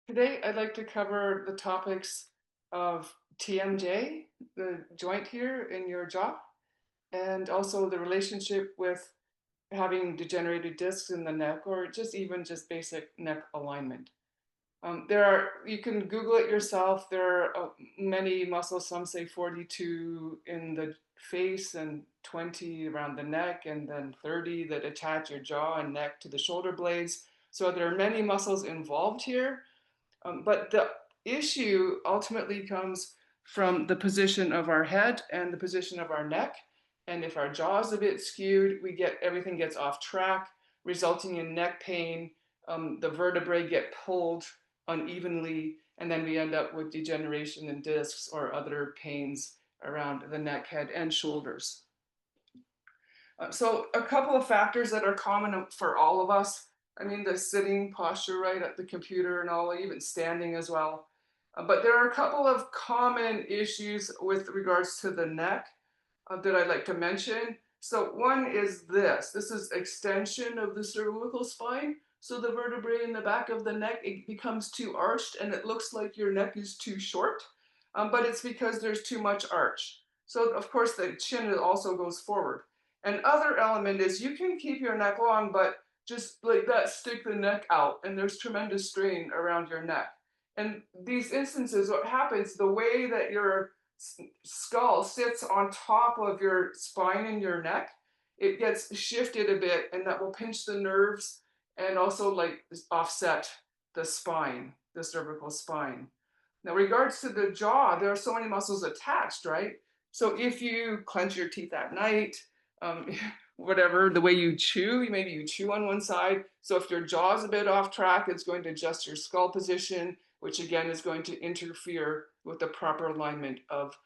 Today, I'd like to cover the topics of TMJ, the joint here in your jaw, and also the relationship with having degenerated discs in the neck, or just even just basic neck alignment. You can Google it yourself. There are many muscles, some say 42 in the face and 20 around the neck, and then 30 that attach your jaw and neck to the shoulder blades. So there are many muscles involved here. But the issue ultimately comes from the position of our head and the position of our neck. And if our jaw is a bit skewed, everything gets off track, resulting in neck pain. The vertebrae get pulled unevenly, and then we end up with degeneration in discs or other pains around the neck, head, and shoulders. So a couple of factors that are common for all of us. I mean, the sitting posture, right, at the computer and all, even standing as well. But there are a couple of common issues with regards to the neck that I'd like to mention. So one is this. This is extension of the cervical spine. So the vertebrae in the back of the neck, it becomes too arched and it looks like your neck is too short, but it's because there's too much arch. So of course the chin also goes forward. And other element is you can keep your neck long, but just like that, stick the neck out, and there's tremendous strain around your neck. And these instances, what happens, the way that your skull sits on top of your spine and your neck, it gets shifted a bit, and that will pinch the nerves and also like offset the spine, the cervical spine. Now, regards to the jaw, there are so many muscles attached, right? So if you clench your teeth at night, um, whatever, the way you chew, maybe you chew on one side. So if your jaw is a bit off track, it's going to adjust your skull position, which again is going to interfere with the proper alignment of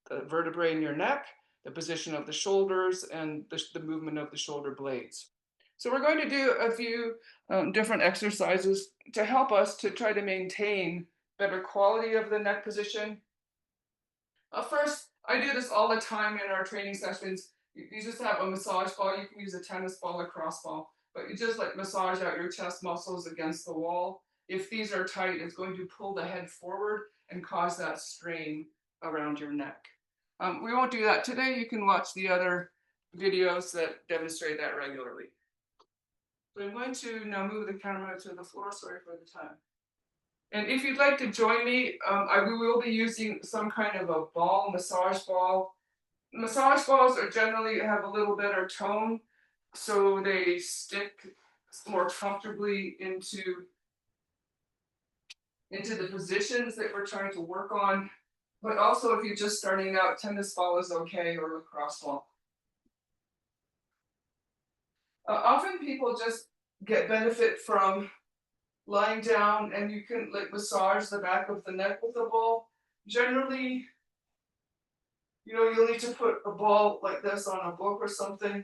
the vertebrae in your neck, the position of the shoulders, and the movement of the shoulder blades. So we're going to do a few different exercises to help us to try to maintain better quality of the neck position. First, I do this all the time in our training sessions. You just have a massage ball. You can use a tennis ball or cross ball, but you just like massage out your chest muscles against the wall. If these are tight, it's going to pull the head forward and cause that strain around your neck. We won't do that today. You can watch the other videos that demonstrate that regularly. So I'm going to now move the camera to the floor. Sorry for the time. And if you'd like to join me, we will be using some kind of a ball, massage ball. Massage balls are generally have a little better tone, so they stick more comfortably into the positions that we're trying to work on. But also, if you're just starting out, tennis ball is okay, or lacrosse ball. Often people just get benefit from lying down, and you can like massage the back of the neck with the ball. Generally, you'll need to put a ball like this on a book or something,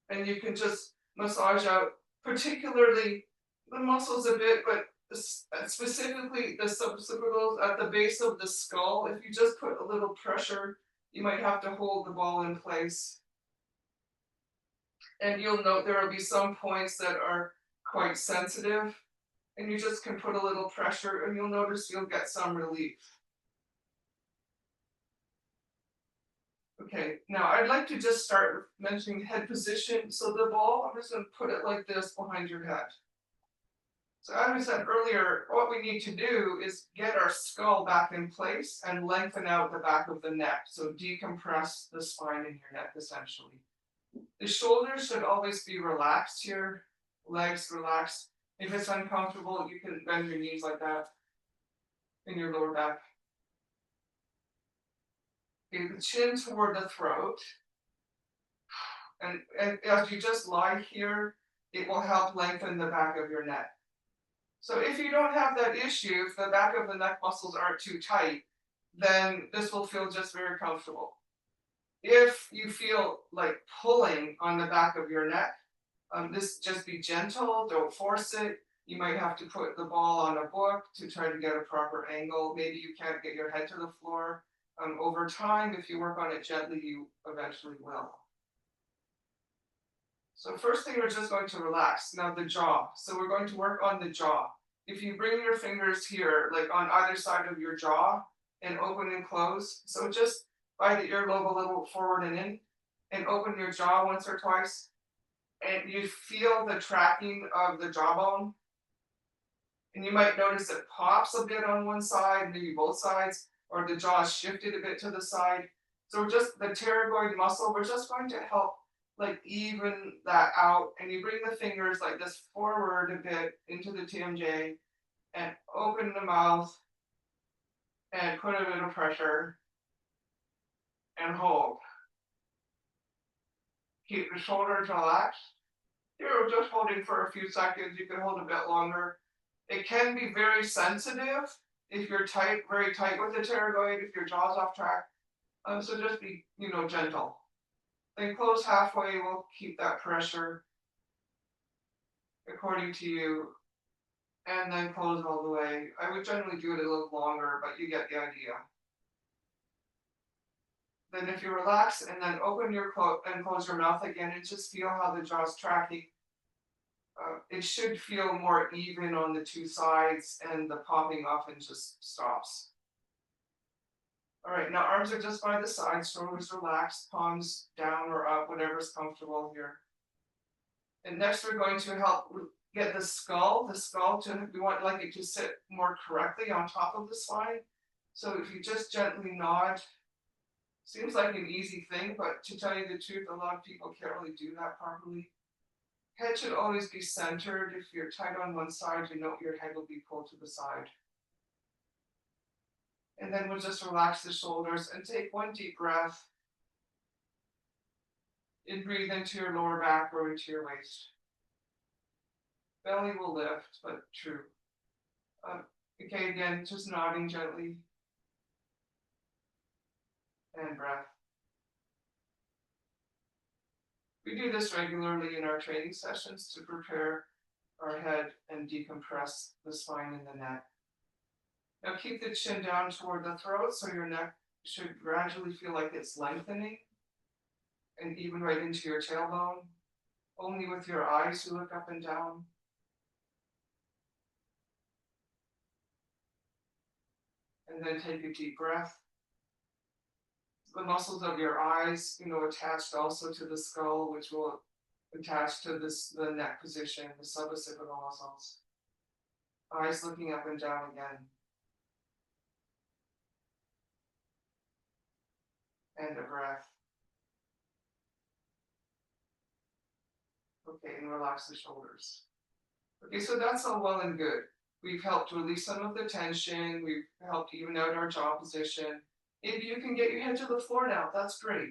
and you can just massage out, particularly the muscles a bit, but specifically the subocipitals at the base of the skull. If you just put a little pressure, you might have to hold the ball in place. And you'll note there will be some points that are quite sensitive, and you just can put a little pressure, and you'll notice you'll get some relief. Okay, now I'd like to just start mentioning head position. So the ball, I'm just going to put it like this behind your head. So as we said earlier, what we need to do is get our skull back in place and lengthen out the back of the neck. So decompress the spine in your neck, essentially. The shoulders should always be relaxed here, legs relaxed. If it's uncomfortable, you can bend your knees like that in your lower back. Okay, the chin toward the throat. And as you just lie here, it will help lengthen the back of your neck. So if you don't have that issue, if the back of the neck muscles aren't too tight, then this will feel just very comfortable. If you feel like pulling on the back of your neck, just be gentle, don't force it. You might have to put the ball on a book to try to get a proper angle. Maybe you can't get your head to the floor. Over time, if you work on it gently, you eventually will. So first thing, we're just going to relax. Now the jaw. So we're going to work on the jaw. if you bring your fingers here, like on either side of your jaw, and open and close, so just by the earlobe a little forward and in, and open your jaw once or twice, and you feel the tracking of the jawbone. And you might notice it pops a bit on one side, maybe both sides, or the jaw is shifted a bit to the side. So just the pterygoid muscle, we're just going to help like even that out. And you bring the fingers like this forward a bit into the TMJ and open the mouth and put a bit of pressure and hold. Keep the shoulders relaxed. You're just holding for a few seconds. You can hold a bit longer. It can be very sensitive if you're tight, very tight with the pterygoid, if your jaw's off track. So just be, gentle. Then close halfway. We'll keep that pressure according to you. And then close all the way. I would generally do it a little longer, but you get the idea. Then if you relax and then open your and close your mouth again and just feel how the jaw's tracking. It should feel more even on the two sides and the popping often just stops. All right, now arms are just by the sides, shoulders relaxed, palms down or up, whatever's comfortable here. And next we're going to help get the skull we want like it to sit more correctly on top of the spine. So if you just gently nod, seems like an easy thing, but to tell you the truth, a lot of people can't really do that properly. Head should always be centered. If you're tight on one side, your head will be pulled to the side. And then we'll just relax the shoulders and take one deep breath. And breathe into your lower back or into your waist. Belly will lift, but true. Okay, again, just nodding gently. And breath. We do this regularly in our training sessions to prepare our head and decompress the spine and the neck. Now keep the chin down toward the throat so your neck should gradually feel like it's lengthening and even right into your tailbone. Only with your eyes you look up and down. And then take a deep breath. The muscles of your eyes, attached also to the skull, which will attach to the neck position, the suboccipital muscles. Eyes looking up and down again. And a breath. Okay, and relax the shoulders. Okay, so that's all well and good. We've helped release some of the tension. We've helped even out our jaw position. If you can get your head to the floor now, that's great.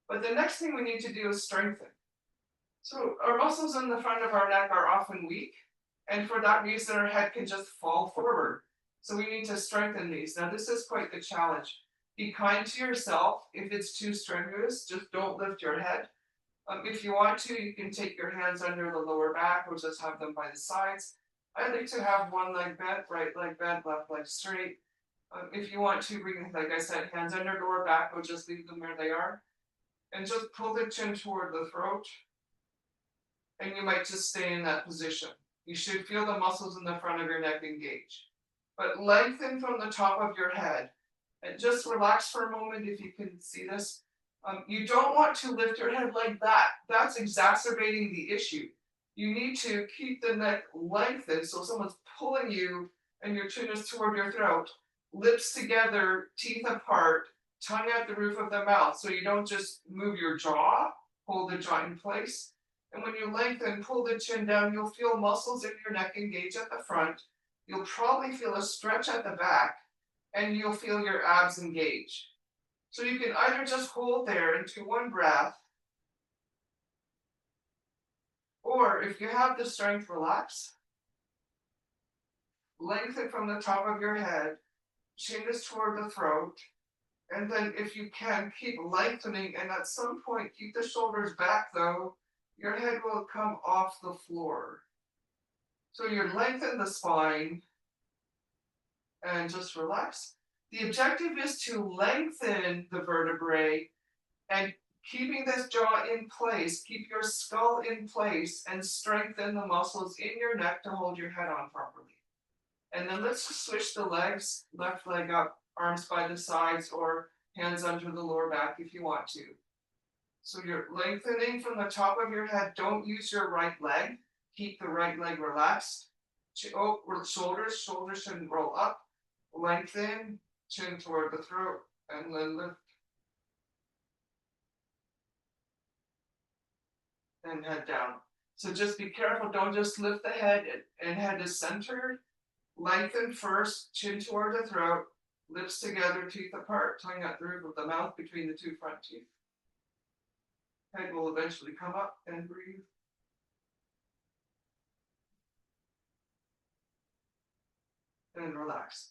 But the next thing we need to do is strengthen. So our muscles in the front of our neck are often weak, and for that reason, our head can just fall forward. So we need to strengthen these. Now, this is quite the challenge. Be kind to yourself. If it's too strenuous, just don't lift your head. If you want to, you can take your hands under the lower back or just have them by the sides. I like to have one leg bent, right leg bent, left leg straight. If you want to bring, like I said, hands under lower back, or just leave them where they are. And just pull the chin toward the throat. And you might just stay in that position. You should feel the muscles in the front of your neck engage. But lengthen from the top of your head. And just relax for a moment if you can see this. You don't want to lift your head like that. That's exacerbating the issue. You need to keep the neck lengthened so someone's pulling you and your chin is toward your throat. Lips together, teeth apart, tongue at the roof of the mouth. So you don't just move your jaw, hold the jaw in place. And when you lengthen, pull the chin down, you'll feel muscles in your neck engage at the front. You'll probably feel a stretch at the back, and you'll feel your abs engage. So you can either just hold there into one breath, or if you have the strength, relax. Lengthen from the top of your head, chin is toward the throat, and then if you can, keep lengthening, and at some point, keep the shoulders back though, your head will come off the floor. So you lengthen the spine, and just relax. The objective is to lengthen the vertebrae and keeping this jaw in place, keep your skull in place and strengthen the muscles in your neck to hold your head on properly. And then let's just switch the legs, left leg up, arms by the sides, or hands under the lower back if you want to. So you're lengthening from the top of your head. Don't use your right leg. Keep the right leg relaxed. Shoulders shouldn't roll up. Lengthen, chin toward the throat, and then lift. And head down. So just be careful. Don't just lift the head and head is centered. Lengthen first, chin toward the throat, lips together, teeth apart, tongue at the roof of the mouth between the two front teeth. Head will eventually come up and breathe. And relax.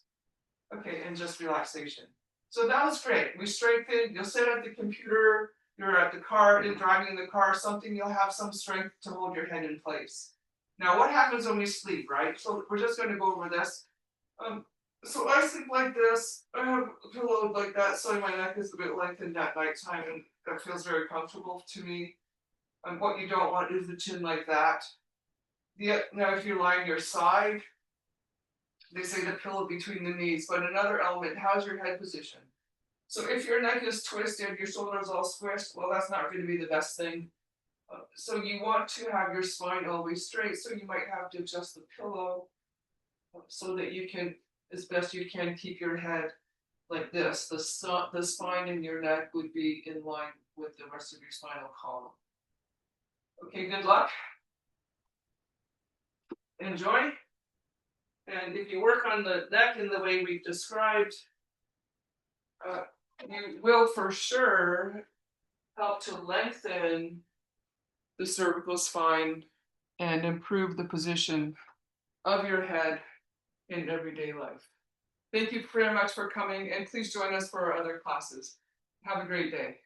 Okay, and just relaxation. So that was great. We strengthened. You'll sit at the computer, you're at the car, you're driving in the car, something, you'll have some strength to hold your head in place. Now, what happens when we sleep, right? So we're just going to go over this. So I sleep like this. I have a pillow like that, so my neck is a bit lengthened at nighttime, and that feels very comfortable to me. And what you don't want is the chin like that. Now, if you lie on your side, they say the pillow between the knees, but another element, how's your head position? So if your neck is twisted, your shoulders all squished, well, that's not going to be the best thing. So you want to have your spine always straight, so you might have to adjust the pillow so that you can, as best you can, keep your head like this. The spine in your neck would be in line with the rest of your spinal column. Okay, good luck. Enjoy. And if you work on the neck in the way we've described, you will for sure help to lengthen the cervical spine and improve the position of your head in everyday life. Thank you very much for coming, and please join us for our other classes. Have a great day.